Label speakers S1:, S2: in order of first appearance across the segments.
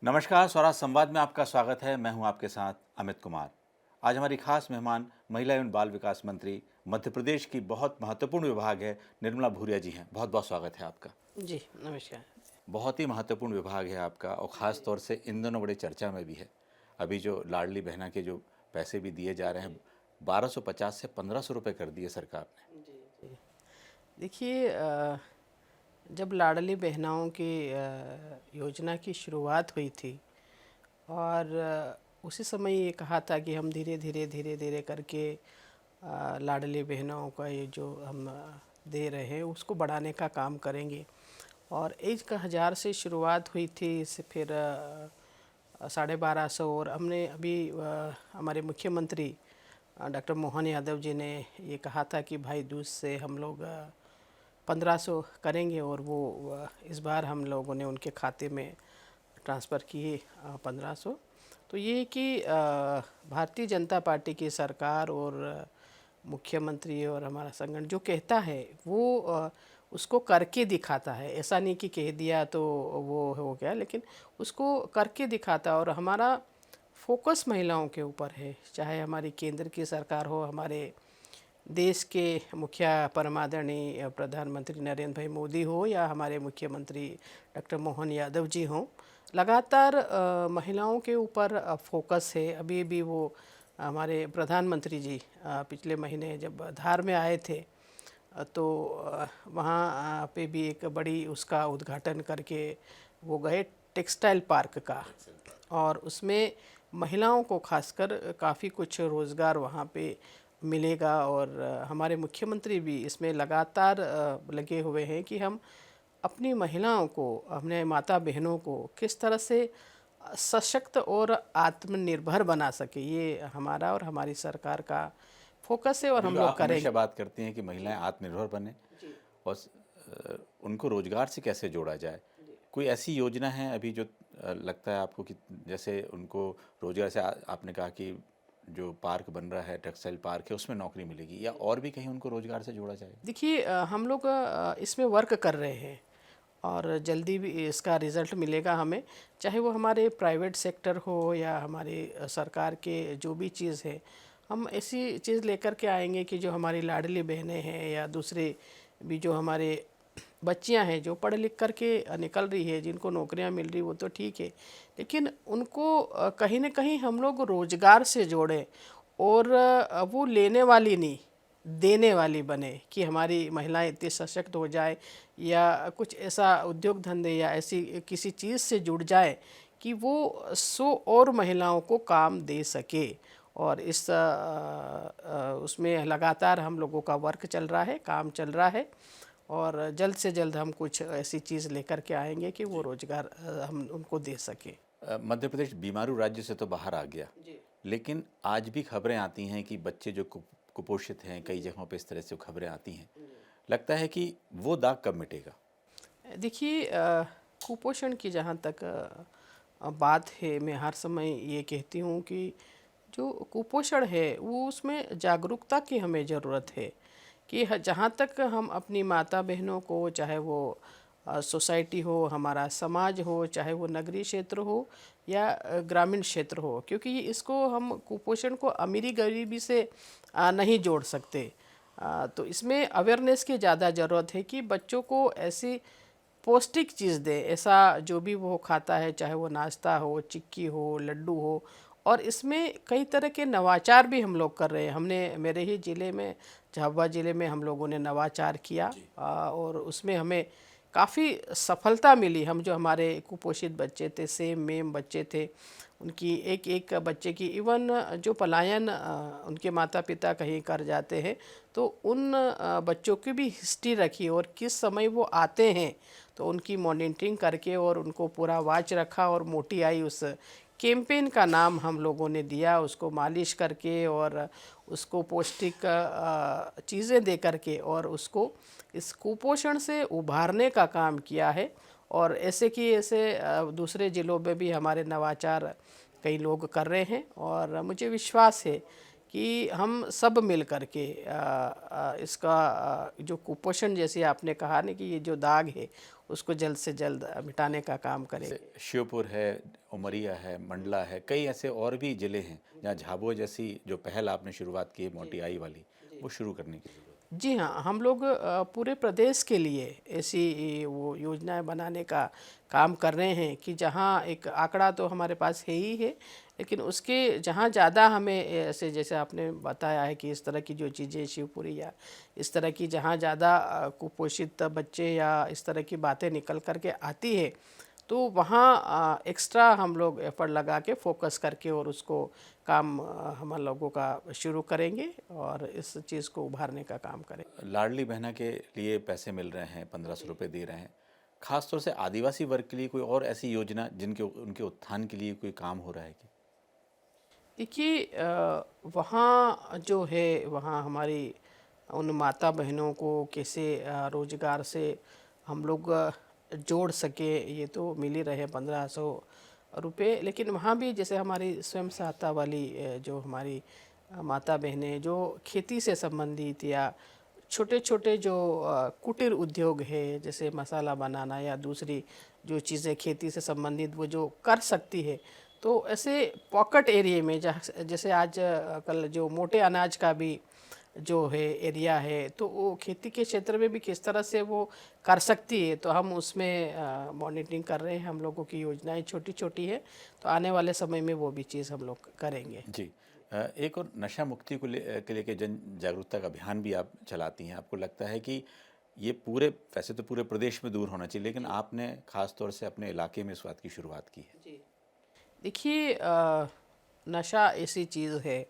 S1: नमस्कार, स्वराज संवाद में आपका स्वागत है। मैं हूं आपके साथ अमित कुमार। आज हमारी खास मेहमान महिला एवं बाल विकास मंत्री मध्य प्रदेश की बहुत महत्वपूर्ण विभाग है निर्मला भूरिया जी हैं। बहुत बहुत स्वागत है आपका।
S2: जी, नमस्कार।
S1: बहुत ही महत्वपूर्ण विभाग है आपका और ख़ास तौर से इन दिनों बड़े चर्चा में भी है। अभी जो लाडली बहना के जो पैसे भी दिए जा रहे हैं, 1250 से 1500 रुपये कर दिए सरकार ने।
S2: जी, जी। देखिए, जब लाडली बहनाओं की योजना की शुरुआत हुई थी और उसी समय ये कहा था कि हम धीरे धीरे करके लाडली बहनों का ये जो हम दे रहे हैं उसको बढ़ाने का काम करेंगे। और 1,000 से शुरुआत हुई थी, इससे फिर 1250 और हमने अभी हमारे मुख्यमंत्री डॉक्टर मोहन यादव जी ने ये कहा था कि भाई दूज से हम लोग 1500 करेंगे, और वो इस बार हम लोगों ने उनके खाते में ट्रांसफ़र किए 1500। तो ये कि भारतीय जनता पार्टी की सरकार और मुख्यमंत्री और हमारा संगठन जो कहता है वो उसको करके दिखाता है। ऐसा नहीं कि कह दिया तो वो हो गया, लेकिन उसको करके दिखाता। और हमारा फोकस महिलाओं के ऊपर है, चाहे हमारी केंद्र की सरकार हो, हमारे देश के मुखिया परमादरणीय प्रधानमंत्री नरेंद्र भाई मोदी हो, या हमारे मुख्यमंत्री डॉक्टर मोहन यादव जी हों। लगातार महिलाओं के ऊपर फोकस है। अभी भी वो हमारे प्रधानमंत्री जी पिछले महीने जब धार में आए थे, तो वहाँ पे भी एक बड़ी उसका उद्घाटन करके वो गए, टेक्सटाइल पार्क का। और उसमें महिलाओं को खासकर काफ़ी कुछ रोज़गार वहाँ पे मिलेगा। और हमारे मुख्यमंत्री भी इसमें लगातार लगे हुए हैं कि हम अपनी महिलाओं को, अपने माता बहनों को किस तरह से सशक्त और आत्मनिर्भर बना सके। ये हमारा और हमारी सरकार का फोकस है, और हम
S1: बिल्कुल,
S2: लोग
S1: आप हमेशा
S2: करेंगे।
S1: बात करती हैं कि महिलाएं आत्मनिर्भर बने और उनको रोजगार से कैसे जोड़ा जाए। कोई ऐसी योजना है अभी जो लगता है आपको कि जैसे उनको रोजगार से आपने कहा कि जो पार्क बन रहा है, टेक्सटाइल पार्क है, उसमें नौकरी मिलेगी, या और भी कहीं उनको रोजगार से जोड़ा जाएगा?
S2: देखिए, हम लोग इसमें वर्क कर रहे हैं और जल्दी भी इसका रिज़ल्ट मिलेगा हमें। चाहे वो हमारे प्राइवेट सेक्टर हो या हमारे सरकार के जो भी चीज़ है, हम ऐसी चीज़ लेकर के आएंगे कि जो हमारी लाडली बहनें हैं या दूसरे भी जो हमारे बच्चियां हैं जो पढ़ लिख करके निकल रही है, जिनको नौकरियां मिल रही, वो तो ठीक है, लेकिन उनको कहीं ना कहीं हम लोग रोज़गार से जोड़ें। और वो लेने वाली नहीं, देने वाली बने, कि हमारी महिलाएं इतनी सशक्त हो जाए या कुछ ऐसा उद्योग धंधे या ऐसी किसी चीज़ से जुड़ जाए कि वो 100 और महिलाओं को काम दे सके। और इस उसमें लगातार हम लोगों का वर्क चल रहा है, काम चल रहा है। और जल्द से जल्द हम कुछ ऐसी चीज़ लेकर के आएंगे कि वो रोज़गार हम उनको दे सके।
S1: मध्य प्रदेश बीमारू राज्य से तो बाहर आ गया,
S2: जी।
S1: लेकिन आज भी खबरें आती हैं कि बच्चे जो कुपोषित हैं, कई जगहों पे इस तरह से खबरें आती हैं। लगता है कि वो दाग कब मिटेगा?
S2: देखिए, कुपोषण की जहाँ तक बात है, मैं हर समय ये कहती हूँ कि जो कुपोषण है वो उसमें जागरूकता की हमें ज़रूरत है। कि जहाँ तक हम अपनी माता बहनों को, चाहे वो सोसाइटी हो, हमारा समाज हो, चाहे वो नगरीय क्षेत्र हो या ग्रामीण क्षेत्र हो, क्योंकि इसको हम कुपोषण को अमीरी गरीबी से नहीं जोड़ सकते। तो इसमें अवेयरनेस की ज़्यादा ज़रूरत है कि बच्चों को ऐसी पौष्टिक चीज़ दें, ऐसा जो भी वो खाता है, चाहे वो नाश्ता हो, चिक्की हो, लड्डू हो। और इसमें कई तरह के नवाचार भी हम लोग कर रहे हैं। हमने मेरे ही ज़िले में, झाबुआ ज़िले में हम लोगों ने नवाचार किया और उसमें हमें काफ़ी सफलता मिली। हम जो हमारे कुपोषित बच्चे थे, सेम मेम बच्चे थे, उनकी एक एक बच्चे की, इवन जो पलायन उनके माता पिता कहीं कर जाते हैं, तो उन बच्चों की भी हिस्ट्री रखी और किस समय वो आते हैं, तो उनकी मॉनिटरिंग करके और उनको पूरा वॉच रखा। और मोटी आई उस कैंपेन का नाम हम लोगों ने दिया, उसको मालिश करके और उसको पौष्टिक चीज़ें दे करके और उसको इस कुपोषण से उभारने का काम किया है। और ऐसे कि ऐसे दूसरे ज़िलों में भी हमारे नवाचार कई लोग कर रहे हैं। और मुझे विश्वास है कि हम सब मिल कर के इसका जो कुपोषण जैसे आपने कहा ना कि ये जो दाग है उसको जल्द से जल्द मिटाने का काम करें।
S1: जैसे श्योपुर है, उमरिया है, मंडला है, कई ऐसे और भी ज़िले हैं जहाँ झाबुआ जैसी जो पहल आपने शुरुआत की है मोटी वाली, वो शुरू करने की ज़रूरत
S2: जी हाँ, हम लोग पूरे प्रदेश के लिए ऐसी वो योजनाएं बनाने का काम कर रहे हैं कि जहाँ एक आंकड़ा तो हमारे पास है ही है, लेकिन उसके जहाँ ज़्यादा हमें ऐसे जैसे आपने बताया है कि इस तरह की जो चीज़ें शिवपुरी या इस तरह की जहाँ ज़्यादा कुपोषित बच्चे या इस तरह की बातें निकल कर के आती है, तो वहाँ एक्स्ट्रा हम लोग एफर्ट लगा के फोकस करके और उसको काम हम लोगों का शुरू करेंगे और इस चीज़ को उभारने का काम करें।
S1: है। लाडली बहना के लिए पैसे मिल रहे हैं, 1500 रुपये दे रहे हैं। खास तौर से आदिवासी वर्ग के लिए कोई और ऐसी योजना जिनके उनके उत्थान के लिए कोई काम हो रहा है कि?
S2: देखिए वहाँ जो है वहाँ हमारी उन माता बहनों को कैसे रोजगार से हम लोग जोड़ सके, ये तो मिल ही रहे 1500 रुपये, लेकिन वहाँ भी जैसे हमारी स्वयं सहायता वाली जो हमारी माता बहनें जो खेती से संबंधित या छोटे छोटे जो कुटीर उद्योग है जैसे मसाला बनाना या दूसरी जो चीज़ें खेती से संबंधित वो जो कर सकती है, तो ऐसे पॉकेट एरिया में जहाँ जैसे आज कल जो मोटे अनाज का भी जो है एरिया है, तो वो खेती के क्षेत्र में भी किस तरह से वो कर सकती है, तो हम उसमें मॉनिटरिंग कर रहे हैं। हम लोगों की योजनाएं छोटी छोटी है, तो आने वाले समय में वो भी चीज़ हम लोग करेंगे।
S1: जी। एक और नशा मुक्ति के लेके जन जागरूकता का अभियान भी आप चलाती हैं। आपको लगता है कि ये पूरे, वैसे तो पूरे प्रदेश में दूर होना चाहिए, लेकिन आपने खास तौर से अपने इलाके में इस बात की शुरुआत की है?
S2: जी, देखिए नशा ऐसी चीज़ है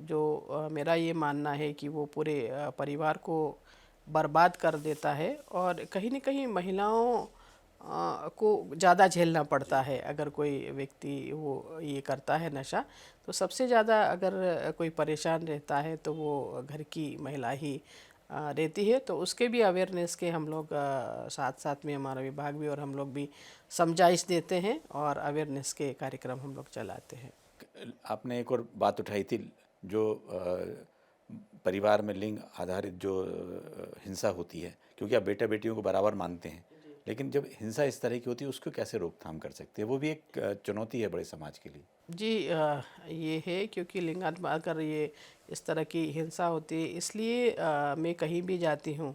S2: जो मेरा ये मानना है कि वो पूरे परिवार को बर्बाद कर देता है और कहीं न कहीं महिलाओं को ज़्यादा झेलना पड़ता है। अगर कोई व्यक्ति वो ये करता है नशा, तो सबसे ज़्यादा अगर कोई परेशान रहता है तो वो घर की महिला ही रहती है। तो उसके भी अवेयरनेस के हम लोग साथ साथ में हमारा विभाग भी और हम लोग भी समझाइश देते हैं और अवेयरनेस के कार्यक्रम हम लोग चलाते हैं।
S1: आपने एक और बात उठाई थी, जो परिवार में लिंग आधारित जो हिंसा होती है, क्योंकि आप बेटा बेटियों को बराबर मानते हैं, लेकिन जब हिंसा इस तरह की होती है उसको कैसे रोकथाम कर सकते हैं? वो भी एक चुनौती है बड़े समाज के लिए।
S2: जी ये है क्योंकि लिंगात्मक अगर ये इस तरह की हिंसा होती है, इसलिए मैं कहीं भी जाती हूँ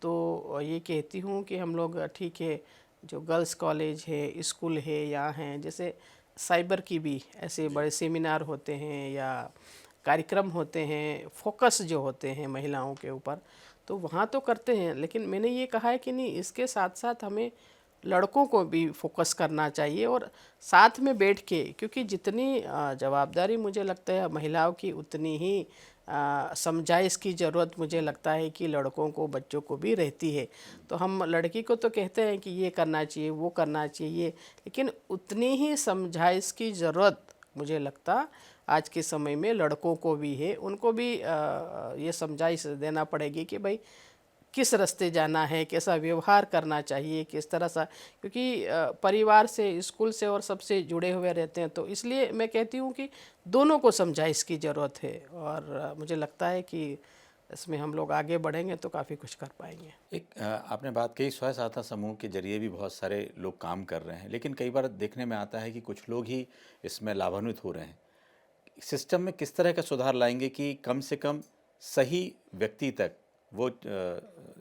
S2: तो ये कहती हूँ कि हम लोग ठीक है, जो गर्ल्स कॉलेज है, स्कूल है, यहाँ हैं, जैसे साइबर की भी ऐसे
S1: जी।
S2: बड़े सेमिनार होते हैं या कार्यक्रम होते हैं, फोकस जो होते हैं महिलाओं के ऊपर, तो वहाँ तो करते हैं, लेकिन मैंने ये कहा है कि नहीं, इसके साथ साथ हमें लड़कों को भी फोकस करना चाहिए और साथ में बैठ के, क्योंकि जितनी जवाबदारी मुझे लगता है महिलाओं की, उतनी ही समझाइश की ज़रूरत मुझे लगता है कि लड़कों को, बच्चों को भी रहती है। तो हम लड़की को तो कहते हैं कि ये करना चाहिए, वो करना चाहिए, लेकिन उतनी ही समझाइश की ज़रूरत मुझे लगता आज के समय में लड़कों को भी है। उनको भी ये समझाइश देना पड़ेगी कि भाई किस रास्ते जाना है, कैसा व्यवहार करना चाहिए, किस तरह सा, क्योंकि परिवार से, स्कूल से और सबसे जुड़े हुए रहते हैं, तो इसलिए मैं कहती हूँ कि दोनों को समझाइश की ज़रूरत है और मुझे लगता है कि इसमें हम लोग आगे बढ़ेंगे तो काफ़ी कुछ कर पाएंगे।
S1: एक आपने बात कही स्वयं सहायता समूह के जरिए भी बहुत सारे लोग काम कर रहे हैं, लेकिन कई बार देखने में आता है कि कुछ लोग ही इसमें लाभान्वित हो रहे हैं। सिस्टम में किस तरह का सुधार लाएंगे कि कम से कम सही व्यक्ति तक वो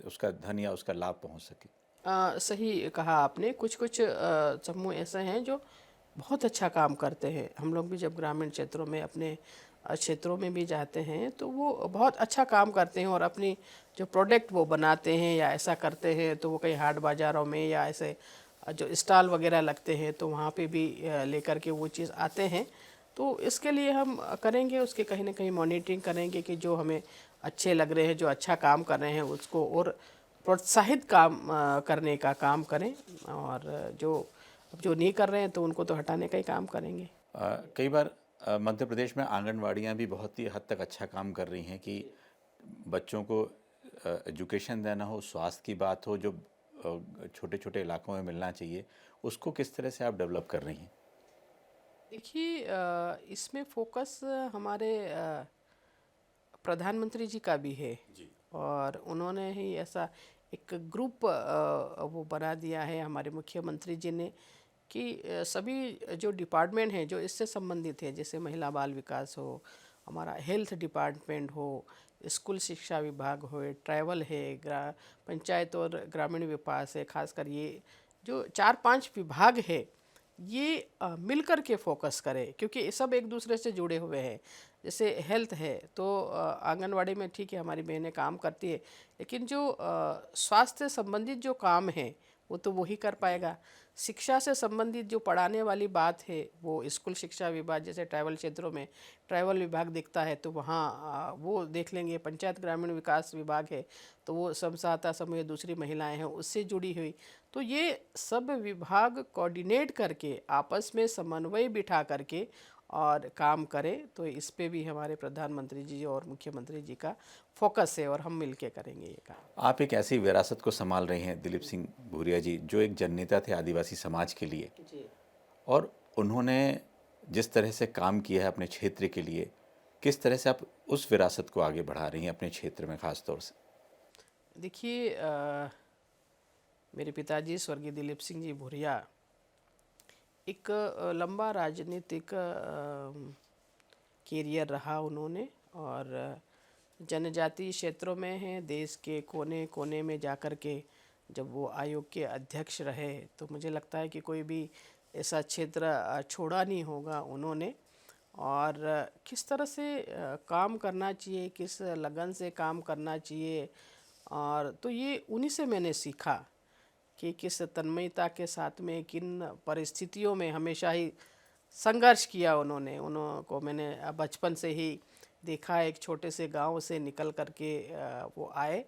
S1: उसका धन या उसका लाभ पहुंच सके?
S2: सही कहा आपने, कुछ कुछ समूह ऐसे हैं जो बहुत अच्छा काम करते हैं। हम लोग भी जब ग्रामीण क्षेत्रों में अपने क्षेत्रों में भी जाते हैं तो वो बहुत अच्छा काम करते हैं और अपनी जो प्रोडक्ट वो बनाते हैं या ऐसा करते हैं, तो वो कई हाट बाज़ारों में या ऐसे जो स्टॉल वगैरह लगते हैं तो वहाँ पे भी लेकर के वो चीज़ आते हैं। तो इसके लिए हम करेंगे, उसके कहीं ना कहीं मॉनिटरिंग करेंगे कि जो हमें अच्छे लग रहे हैं, जो अच्छा काम कर रहे हैं, उसको और प्रोत्साहित काम करने का काम करें, और जो नहीं कर रहे हैं तो उनको तो हटाने का ही काम करेंगे।
S1: कई बार मध्य प्रदेश में आंगनवाड़ियाँ भी बहुत ही हद तक अच्छा काम कर रही हैं कि बच्चों को एजुकेशन देना हो, स्वास्थ्य की बात हो, जो छोटे छोटे इलाकों में मिलना चाहिए, उसको किस तरह से आप डेवलप कर रही हैं?
S2: देखिए, इसमें फोकस हमारे प्रधानमंत्री जी का भी है।
S1: जी।
S2: और उन्होंने ही ऐसा एक ग्रुप वो बना दिया है हमारे मुख्यमंत्री जी ने कि सभी जो डिपार्टमेंट हैं जो इससे संबंधित है, जैसे महिला बाल विकास हो, हमारा हेल्थ डिपार्टमेंट हो, स्कूल शिक्षा विभाग हो, ट्रैवल है, पंचायत और ग्रामीण विकास है, खासकर ये जो 4-5 विभाग है, ये मिल कर के फोकस करें, क्योंकि ये सब एक दूसरे से जुड़े हुए हैं। जैसे हेल्थ है तो आंगनवाड़ी में ठीक है हमारी बहनें काम करती है, लेकिन जो स्वास्थ्य संबंधित जो काम है वो तो वही कर पाएगा। शिक्षा से संबंधित जो पढ़ाने वाली बात है वो स्कूल शिक्षा विभाग, जैसे ट्राइबल क्षेत्रों में ट्राइबल विभाग दिखता है तो वहाँ वो देख लेंगे। पंचायत ग्रामीण विकास विभाग है तो वो स्वयं सहायता समूह दूसरी महिलाएं हैं उससे जुड़ी हुई। तो ये सब विभाग कोऑर्डिनेट करके आपस में समन्वय बिठा करके और काम करें, तो इस पे भी हमारे प्रधानमंत्री जी और मुख्यमंत्री जी का फोकस है और हम मिलके करेंगे ये काम।
S1: आप एक ऐसी विरासत को संभाल रही हैं दिलीप सिंह भूरिया जी, जो एक जननेता थे आदिवासी समाज के लिए,
S2: जी।
S1: और उन्होंने जिस तरह से काम किया है अपने क्षेत्र के लिए, किस तरह से आप उस विरासत को आगे बढ़ा रही हैं अपने क्षेत्र में ख़ास तौर से?
S2: देखिए, मेरे पिताजी स्वर्गीय दिलीप सिंह जी भूरिया एक लंबा राजनीतिक कैरियर रहा उन्होंने, और जनजातीय क्षेत्रों में हैं, देश के कोने कोने में जाकर के जब वो आयोग के अध्यक्ष रहे तो मुझे लगता है कि कोई भी ऐसा क्षेत्र छोड़ा नहीं होगा उन्होंने। और किस तरह से काम करना चाहिए, किस लगन से काम करना चाहिए, और तो ये उन्हीं से मैंने सीखा कि किस तन्मयता के साथ में किन परिस्थितियों में हमेशा ही संघर्ष किया उन्होंने। उनको मैंने बचपन से ही देखा, एक छोटे से गांव से निकल करके वो आए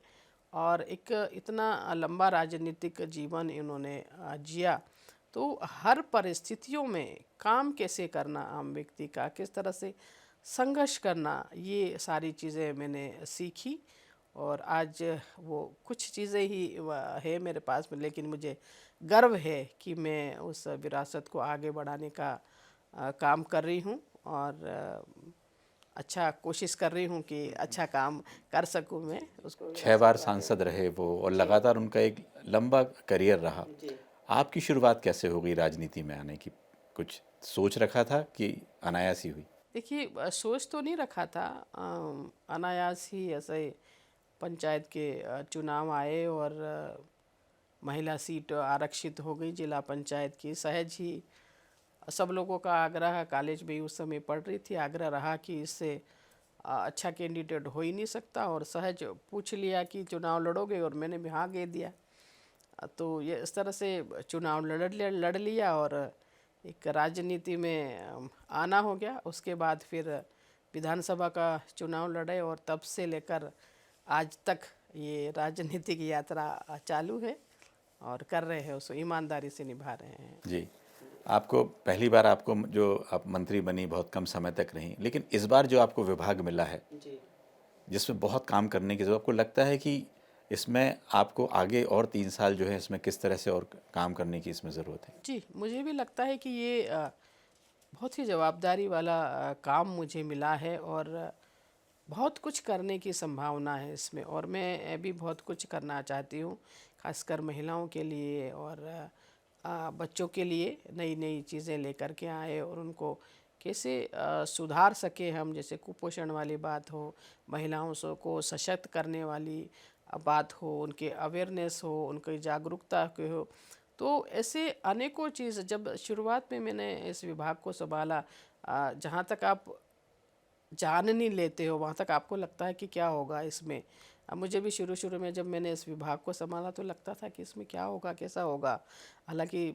S2: और एक इतना लंबा राजनीतिक जीवन इन्होंने जिया। तो हर परिस्थितियों में काम कैसे करना आम व्यक्ति का, किस तरह से संघर्ष करना, ये सारी चीज़ें मैंने सीखी। और आज वो कुछ चीज़ें ही है मेरे पास में, लेकिन मुझे गर्व है कि मैं उस विरासत को आगे बढ़ाने का काम कर रही हूँ। और अच्छा कोशिश कर रही हूँ कि अच्छा काम कर सकूँ मैं उसको
S1: 6 बार
S2: विरासत को आगे।
S1: सांसद रहे वो, और
S2: जी।
S1: लगातार उनका एक लंबा करियर रहा।
S2: जी।
S1: आपकी शुरुआत कैसे हो गई राजनीति में आने की? कुछ सोच रखा था कि अनायास ही हुई?
S2: देखिए, सोच तो नहीं रखा था, अनायास ही ऐसे पंचायत के चुनाव आए और महिला सीट आरक्षित हो गई जिला पंचायत की। सहज ही सब लोगों का आग्रह, कॉलेज में उस समय पढ़ रही थी, आग्रह रहा कि इससे अच्छा कैंडिडेट हो ही नहीं सकता, और सहज पूछ लिया कि चुनाव लड़ोगे, और मैंने भी हाँ कह दिया। तो ये इस तरह से चुनाव लड़ लिया और एक राजनीति में आना हो गया। उसके बाद फिर विधानसभा का चुनाव लड़े और तब से लेकर आज तक ये राजनीतिक यात्रा चालू है और कर रहे हैं, उसको ईमानदारी से निभा रहे हैं।
S1: जी। आपको पहली बार आपको जो आप मंत्री बनी बहुत कम समय तक रहीं, लेकिन इस बार जो आपको विभाग मिला है
S2: जी।
S1: जिसमें बहुत काम करने की ज़रूरत, आपको लगता है कि इसमें आपको आगे और 3 साल जो है इसमें किस तरह से और काम करने की इसमें ज़रूरत है?
S2: जी, मुझे भी लगता है कि ये बहुत ही जवाबदारी वाला काम मुझे मिला है, और बहुत कुछ करने की संभावना है इसमें, और मैं भी बहुत कुछ करना चाहती हूँ, खासकर महिलाओं के लिए और बच्चों के लिए नई नई चीज़ें लेकर के आए और उनको कैसे सुधार सके हम। जैसे कुपोषण वाली बात हो, महिलाओं को सशक्त करने वाली बात हो, उनके अवेयरनेस हो, उनकी जागरूकता के हो। तो ऐसे अनेकों चीज़ जब शुरुआत में मैंने इस विभाग को संभाला, जहाँ तक आप जान नहीं लेते हो वहाँ तक आपको लगता है कि क्या होगा इसमें। अब मुझे भी शुरू शुरू में जब मैंने इस विभाग को संभाला तो लगता था कि इसमें क्या होगा, कैसा होगा। हालांकि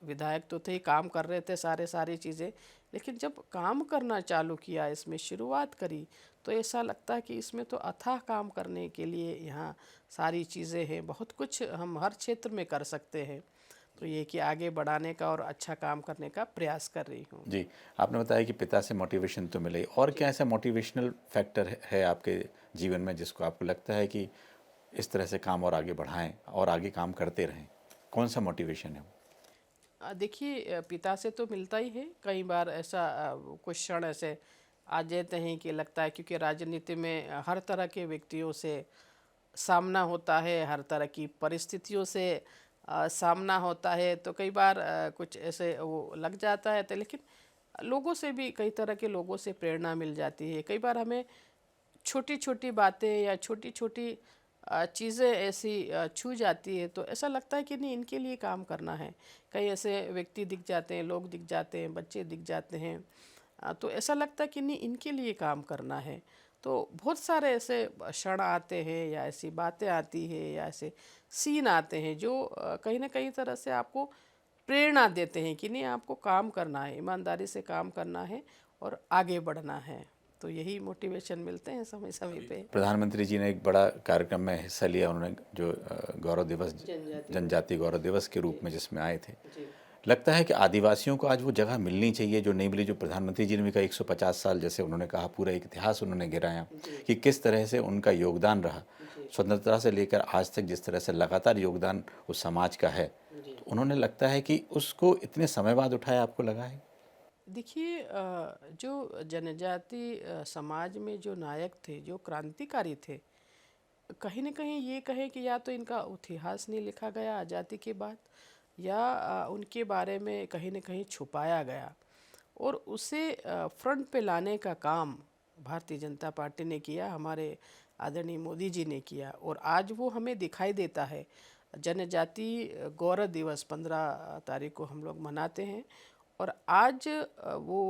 S2: विधायक तो थे, काम कर रहे थे सारी चीज़ें, लेकिन जब काम करना चालू किया, इसमें शुरुआत करी, तो ऐसा लगता है कि इसमें तो अथाह काम करने के लिए यहाँ सारी चीज़ें हैं, बहुत कुछ हम हर क्षेत्र में कर सकते हैं। तो ये कि आगे बढ़ाने का और अच्छा काम करने का प्रयास कर रही हूँ।
S1: जी, आपने बताया कि पिता से मोटिवेशन तो मिले, और क्या ऐसा मोटिवेशनल फैक्टर है आपके जीवन में जिसको आपको लगता है कि इस तरह से काम और आगे बढ़ाएं और आगे काम करते रहें? कौन सा मोटिवेशन है वो?
S2: देखिए, पिता से तो मिलता ही है। कई बार ऐसा कुछ क्षण ऐसे आ जाते हैं कि लगता है, क्योंकि राजनीति में हर तरह के व्यक्तियों से सामना होता है, हर तरह की परिस्थितियों से सामना होता है, तो कई बार कुछ ऐसे वो लग जाता है। तो लेकिन लोगों से भी, कई तरह के लोगों से प्रेरणा मिल जाती है। कई बार हमें छोटी छोटी बातें या छोटी छोटी चीज़ें ऐसी छू जाती है, तो ऐसा लगता है कि नहीं, इनके लिए काम करना है। कई ऐसे व्यक्ति दिख जाते हैं, लोग दिख जाते हैं, बच्चे दिख जाते हैं, तो ऐसा लगता है कि नहीं, इनके लिए काम करना है। तो बहुत सारे ऐसे क्षण आते हैं या ऐसी बातें आती है या ऐसे सीन आते हैं जो कहीं ना कहीं तरह से आपको प्रेरणा देते हैं कि नहीं, आपको काम करना है, ईमानदारी से काम करना है और आगे बढ़ना है। तो यही मोटिवेशन मिलते हैं समय समय पे।
S1: प्रधानमंत्री जी ने एक बड़ा कार्यक्रम में हिस्सा लिया, उन्होंने जो गौरव दिवस, जनजाति गौरव दिवस के रूप में जिसमें आए थे। लगता है कि आदिवासियों को आज वो जगह मिलनी चाहिए जो नहीं मिली, जो प्रधानमंत्री जी ने भी कहा 150 साल, जैसे उन्होंने कहा पूरा एक इतिहास उन्होंने गिराया कि किस तरह से उनका योगदान रहा स्वतंत्रता से लेकर आज तक, जिस तरह से लगातार योगदान उस समाज का है। तो उन्होंने लगता है कि उसको इतने समय बाद उठाया, आपको लगा है?
S2: देखिए, जो जनजाति समाज में जो नायक थे, जो क्रांतिकारी थे, कहीं न कहीं ये कहें कि या तो इनका इतिहास नहीं लिखा गया आज़ादी के बाद, या उनके बारे में कहीं न कहीं छुपाया गया, और उसे फ्रंट पे लाने का काम भारतीय जनता पार्टी ने किया, हमारे आदरणीय मोदी जी ने किया, और आज वो हमें दिखाई देता है। जनजाति गौरव दिवस 15 तारीख को हम लोग मनाते हैं, और आज वो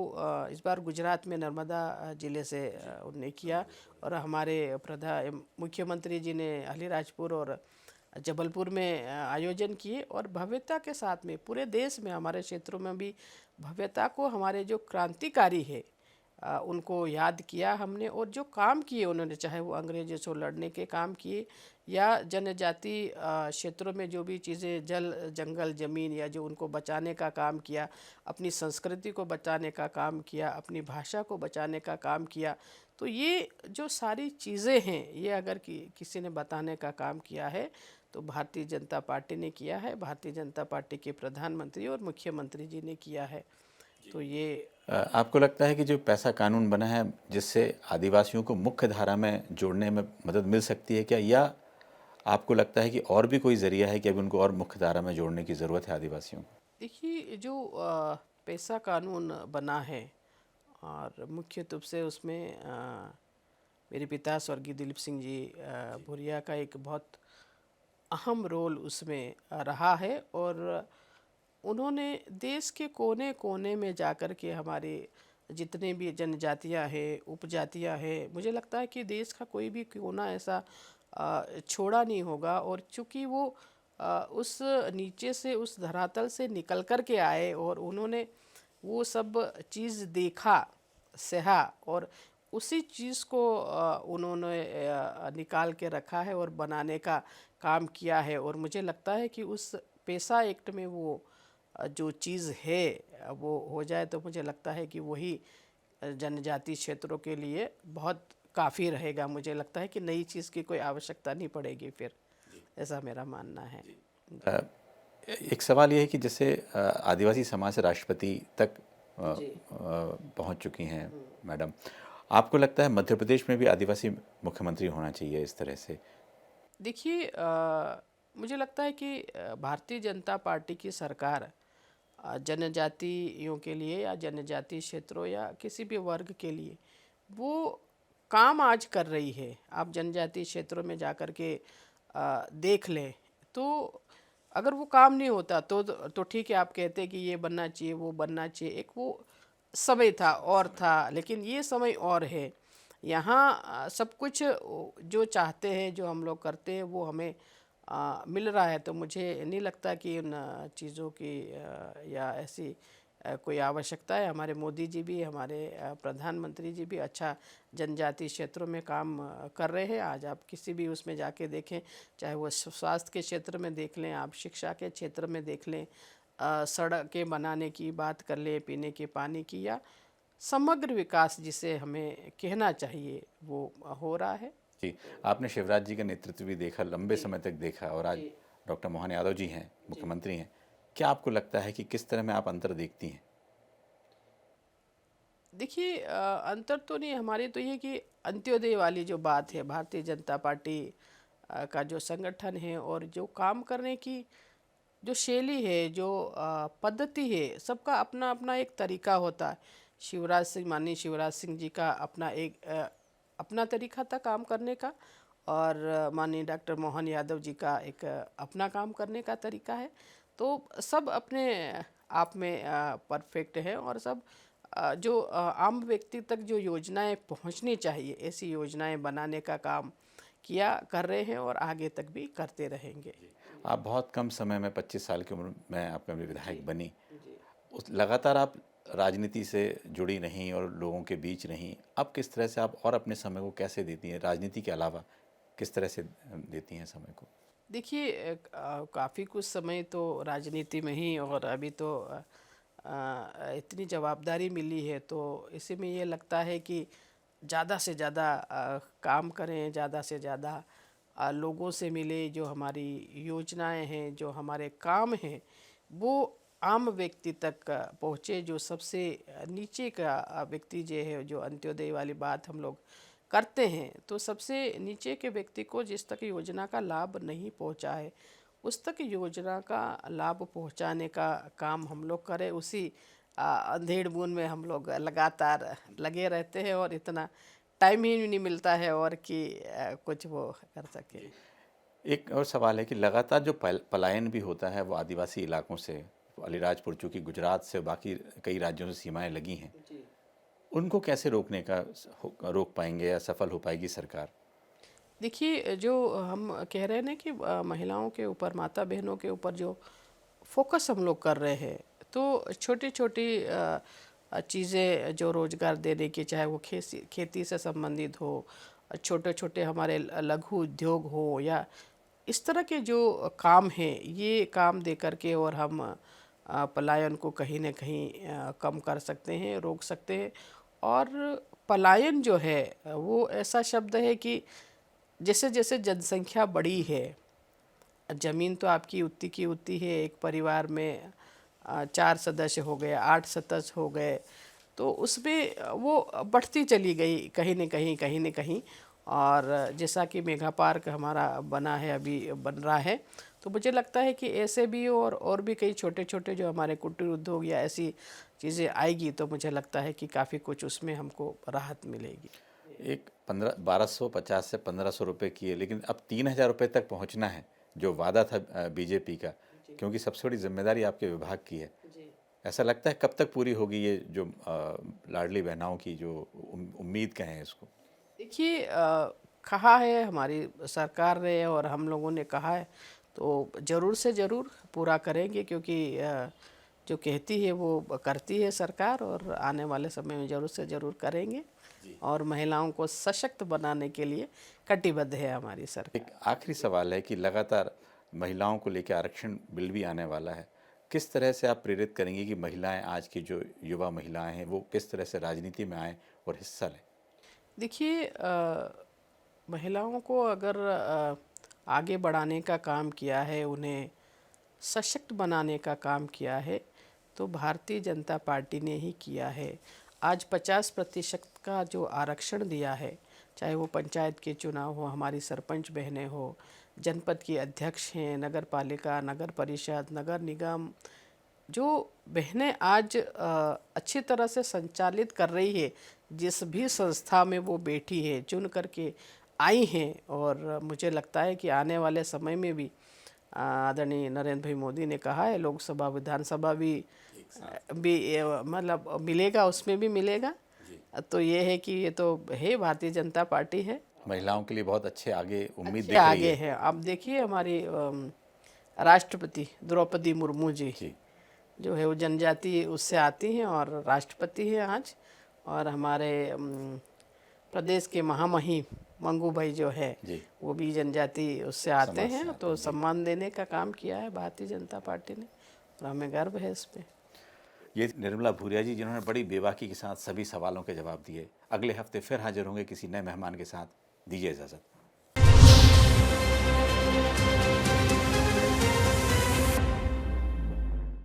S2: इस बार गुजरात में नर्मदा ज़िले से उनने किया, और हमारे मुख्यमंत्री जी ने अलीराजपुर और जबलपुर में आयोजन किए, और भव्यता के साथ में पूरे देश में, हमारे क्षेत्रों में भी भव्यता को, हमारे जो क्रांतिकारी है उनको याद किया हमने, और जो काम किए उन्होंने, चाहे वो अंग्रेजों से लड़ने के काम किए या जनजाति क्षेत्रों में जो भी चीज़ें, जल जंगल ज़मीन, या जो उनको बचाने का काम किया, अपनी संस्कृति को बचाने का काम किया, अपनी भाषा को बचाने का काम किया। तो ये जो सारी चीज़ें हैं, ये अगर किसी ने बताने का काम किया है तो भारतीय जनता पार्टी ने किया है, भारतीय जनता पार्टी के प्रधानमंत्री और मुख्यमंत्री जी ने किया है। तो ये
S1: आपको लगता है कि जो पैसा कानून बना है जिससे आदिवासियों को मुख्य धारा में जोड़ने में मदद मिल सकती है क्या, या आपको लगता है कि और भी कोई ज़रिया है कि अभी उनको और मुख्य धारा में जोड़ने की ज़रूरत है आदिवासियों को?
S2: देखिए, जो पैसा कानून बना है, और मुख्य रूप से उसमें मेरे पिता स्वर्गीय दिलीप सिंह जी भुरिया का एक बहुत अहम रोल उसमें रहा है, और उन्होंने देश के कोने कोने में जाकर के हमारे जितने भी जनजातियां हैं, उपजातियां हैं, मुझे लगता है कि देश का कोई भी कोना ऐसा छोड़ा नहीं होगा। और चूंकि वो उस नीचे से, उस धरातल से निकल कर के आए, और उन्होंने वो सब चीज़ देखा, सहा, और उसी चीज़ को उन्होंने निकाल के रखा है और बनाने का काम किया है। और मुझे लगता है कि उस पेशा एक्ट में वो जो चीज़ है वो हो जाए, तो मुझे लगता है कि वही जनजाति क्षेत्रों के लिए बहुत काफ़ी रहेगा। मुझे लगता है कि नई चीज़ की कोई आवश्यकता नहीं पड़ेगी फिर, ऐसा मेरा मानना है।
S1: एक सवाल ये है कि जैसे आदिवासी समाज से राष्ट्रपति तक पहुंच चुकी हैं मैडम, आपको लगता है मध्य प्रदेश में भी आदिवासी मुख्यमंत्री होना चाहिए इस तरह से?
S2: देखिए, मुझे लगता है कि भारतीय जनता पार्टी की सरकार जनजातियों के लिए या जनजाति क्षेत्रों या किसी भी वर्ग के लिए वो काम आज कर रही है। आप जनजाति क्षेत्रों में जाकर के देख लें, तो अगर वो काम नहीं होता तो ठीक है, आप कहते हैं कि ये बनना चाहिए, वो बनना चाहिए, एक वो समय था और था, लेकिन ये समय और है। यहाँ सब कुछ जो चाहते हैं, जो हम लोग करते हैं, वो हमें मिल रहा है। तो मुझे नहीं लगता कि उन चीज़ों की या ऐसी कोई आवश्यकता है। हमारे मोदी जी भी, हमारे प्रधानमंत्री जी भी अच्छा जनजाति क्षेत्रों में काम कर रहे हैं। आज आप किसी भी उसमें जाके देखें, चाहे वो स्वास्थ्य के क्षेत्र में देख लें, आप शिक्षा के क्षेत्र में देख लें, सड़कें बनाने की बात कर लें, पीने के पानी की, या समग्र विकास जिसे हमें कहना चाहिए, वो हो रहा है।
S1: जी, आपने शिवराज जी का नेतृत्व भी देखा, लंबे समय तक देखा, और आज डॉक्टर मोहन यादव जी हैं, मुख्यमंत्री हैं। क्या आपको लगता है कि किस तरह में आप अंतर देखती हैं?
S2: देखिए अंतर तो नहीं, हमारी तो ये कि अंत्योदय वाली जो बात है, भारतीय जनता पार्टी का जो संगठन है और जो काम करने की जो शैली है, जो पद्धति है, सबका अपना अपना एक तरीका होता है। माननीय शिवराज सिंह जी का अपना एक अपना तरीका था काम करने का, और माननीय डॉक्टर मोहन यादव जी का एक अपना काम करने का तरीका है। तो सब अपने आप में परफेक्ट है, और सब जो आम व्यक्ति तक जो योजनाएं पहुंचनी चाहिए, ऐसी योजनाएं बनाने का काम किया कर रहे हैं और आगे तक भी करते रहेंगे।
S1: आप बहुत कम समय में 25 साल की उम्र में आपका विधायक
S2: जी
S1: बनी।
S2: जी।
S1: उस लगातार आप राजनीति से जुड़ी रहीं और लोगों के बीच रहीं। अब किस तरह से आप और अपने समय को कैसे देती हैं? राजनीति के अलावा किस तरह से देती हैं समय को?
S2: देखिए काफ़ी कुछ समय तो राजनीति में ही, और अभी तो इतनी जवाबदारी मिली है, तो इसी में ये लगता है कि ज़्यादा से ज़्यादा काम करें, ज़्यादा से ज़्यादा लोगों से मिले, जो हमारी योजनाएं हैं, जो हमारे काम हैं, वो आम व्यक्ति तक पहुँचे, जो सबसे नीचे का व्यक्ति जो है, जो अंत्योदय वाली बात हम लोग करते हैं, तो सबसे नीचे के व्यक्ति को जिस तक योजना का लाभ नहीं पहुंचा है, उस तक योजना का लाभ पहुंचाने का काम हम लोग करें। उसी अंधेड़ बूंद में हम लोग लगातार लगे रहते हैं, और इतना टाइम ही नहीं मिलता है और कि कुछ वो कर सके।
S1: एक और सवाल है कि लगातार जो पलायन भी होता है वो आदिवासी इलाकों से, अलीराजपुर चूँकि गुजरात से बाकी कई राज्यों से सीमाएं लगी हैं,
S2: जी।
S1: उनको कैसे रोकने का रोक पाएंगे या सफल हो पाएगी सरकार?
S2: देखिए जो हम कह रहे हैं ना कि महिलाओं के ऊपर, माता बहनों के ऊपर जो फोकस हम लोग कर रहे हैं, तो छोटी छोटी चीज़ें जो रोज़गार देने की, चाहे वो खेती से संबंधित हो, छोटे छोटे हमारे लघु उद्योग हो, या इस तरह के जो काम हैं, ये काम दे करके और हम पलायन को कहीं ना कहीं कम कर सकते हैं, रोक सकते हैं। और पलायन जो है वो ऐसा शब्द है कि जैसे जैसे जनसंख्या बढ़ी है, ज़मीन तो आपकी उतनी की उतनी है, एक परिवार में 4 सदस्य हो गए, 8 सदस्य हो गए, तो उसमें वो बढ़ती चली गई कहीं न कहीं, कहीं न कहीं। और जैसा कि मेगा पार्क हमारा बना है, अभी बन रहा है, तो मुझे लगता है कि ऐसे भी और भी कई छोटे-छोटे जो हमारे कुटीर उद्योग या ऐसी चीज़ें आएगी, तो मुझे लगता है कि काफ़ी कुछ उसमें हमको राहत मिलेगी।
S1: एक 1250 से 1500 रुपये की है, लेकिन अब 3000 रुपये तक पहुंचना है, जो वादा था बीजेपी का,
S2: जी
S1: क्योंकि सबसे बड़ी जिम्मेदारी आपके विभाग की है।
S2: जी।
S1: ऐसा लगता है कब तक पूरी होगी ये जो लाडली बहनाओं की जो उम्मीद कहें इसको?
S2: देखिए कहा है हमारी सरकार ने और हम लोगों ने कहा है, तो ज़रूर से ज़रूर पूरा करेंगे, क्योंकि जो कहती है वो करती है सरकार, और आने वाले समय में ज़रूर से ज़रूर करेंगे। और महिलाओं को सशक्त बनाने के लिए कटिबद्ध है हमारी
S1: एक
S2: सरकार।
S1: आखिरी सवाल है कि लगातार महिलाओं को लेकर आरक्षण बिल भी आने वाला है। किस तरह से आप प्रेरित करेंगी कि महिलाएं, आज की जो युवा महिलाएं हैं, वो किस तरह से राजनीति में आएँ और हिस्सा लें?
S2: देखिए महिलाओं को अगर आगे बढ़ाने का काम किया है, उन्हें सशक्त बनाने का काम किया है, तो भारतीय जनता पार्टी ने ही किया है। आज 50% का जो आरक्षण दिया है, चाहे वो पंचायत के चुनाव हो, हमारी सरपंच बहनें हो, जनपद की अध्यक्ष हैं, नगर पालिका, नगर परिषद, नगर निगम, जो बहनें आज अच्छी तरह से संचालित कर रही है, जिस भी संस्था में वो बैठी है, चुन करके आई हैं। और मुझे लगता है कि आने वाले समय में भी आदरणीय नरेंद्र भाई मोदी ने कहा है, लोकसभा विधानसभा भी मतलब मिलेगा, उसमें भी मिलेगा। तो ये है कि ये तो है, भारतीय जनता पार्टी है,
S1: महिलाओं के लिए बहुत अच्छे आगे उम्मीद
S2: अच्छे
S1: दिख रही
S2: आगे
S1: है।
S2: है। अब देखिए हमारी राष्ट्रपति द्रौपदी मुर्मू जी
S1: जी।
S2: जो है वो जनजाति उससे आती हैं और राष्ट्रपति हैं आज। और हमारे प्रदेश के महामहिम मंगू भाई जो है,
S1: जी।
S2: वो भी जनजाति उससे आते
S1: समाज से
S2: हैं,
S1: आते
S2: तो
S1: हैं। जी।
S2: सम्मान देने का काम किया है भारतीय जनता पार्टी ने, और हमें गर्व है इस पे।
S1: ये निर्मला भूरिया जी, जिन्होंने बड़ी बेबाकी के साथ सभी सवालों के जवाब दिए। अगले हफ्ते फिर हाजिर होंगे किसी नए मेहमान के साथ। दीजिए इजाज़त।